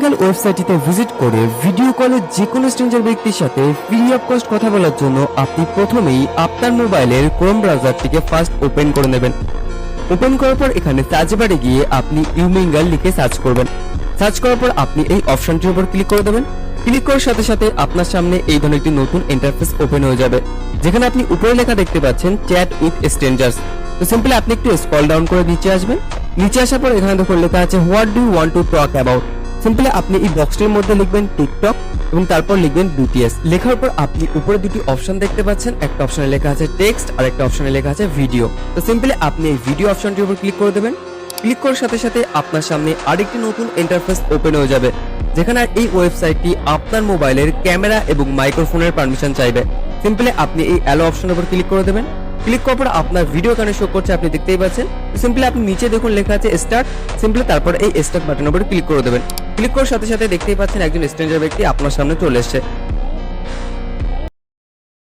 Official ওয়েবসাইটটিতে visit করে video কলে যে কোনো স্ট্রেঞ্জার ব্যক্তির সাথে ফ্রি অফ কস্ট কথা বলার জন্য আপনি প্রথমেই আপনার মোবাইলের ক্রোম ব্রাউজারটিকে ফার্স্ট ওপেন করে নেবেন। ওপেন করার পর এখানে সার্চ বারে গিয়ে আপনি ইউমিঙ্গাল লিখে সার্চ করবেন। সার্চ করার পর আপনি এই অপশনটির উপর ক্লিক করে দেবেন। ক্লিক করার সাথে সাথে আপনার সামনে এই ধরনের একটি নতুন ইন্টারফেস ওপেন হয়ে যাবে, যেখানে আপনি উপরে লেখা দেখতে পাচ্ছেন চ্যাট উইথ স্ট্রেঞ্জার্স। তো সিম্পলি আপনি একটু স্ক্রল ডাউন করে নিচে আসবেন। নিচে আসার পর এখানে দেখুন লেখা আছে what do you want to talk about. Simply আপনি এই বক্সটির মধ্যে লিখবেন টিকটক এবং তারপর লিখবেন বিটিএস। লেখার পর আপনি উপরে দুটি অপশন দেখতে পাচ্ছেন, একটা অপশনে লেখা আছে টেক্সট আর একটা অপশনে লেখা আছে ভিডিও। তো সিম্পলি আপনি এই ভিডিও অপশনটির উপর ক্লিক করে দেবেন। ক্লিক করার সাথে সাথে আপনার সামনে আরেকটি নতুন ইন্টারফেস ওপেন হয়ে যাবে, যেখানে এই ওয়েবসাইটটি আপনার মোবাইলের ক্যামেরা এবং মাইক্রোফোনের পারমিশন চাইবে। সিম্পলি আপনি এই অ্যালো অপশনের উপর ক্লিক করে দেবেন। ক্লিক করার পর আপনার ভিডিও এখানে শো করছে, আপনি দেখতেই পাচ্ছেন। সিম্পলি আপনি নিচে দেখুন লেখা আছে স্টার্ট। সিম্পলি তারপর এই স্টার্ট বাটনের উপর ক্লিক করে দেবেন। ক্লিক করার সাথে সাথে দেখতেই পাচ্ছেন একজন স্ট্রেঞ্জার ব্যক্তি আপনার সামনে চলে এসেছে।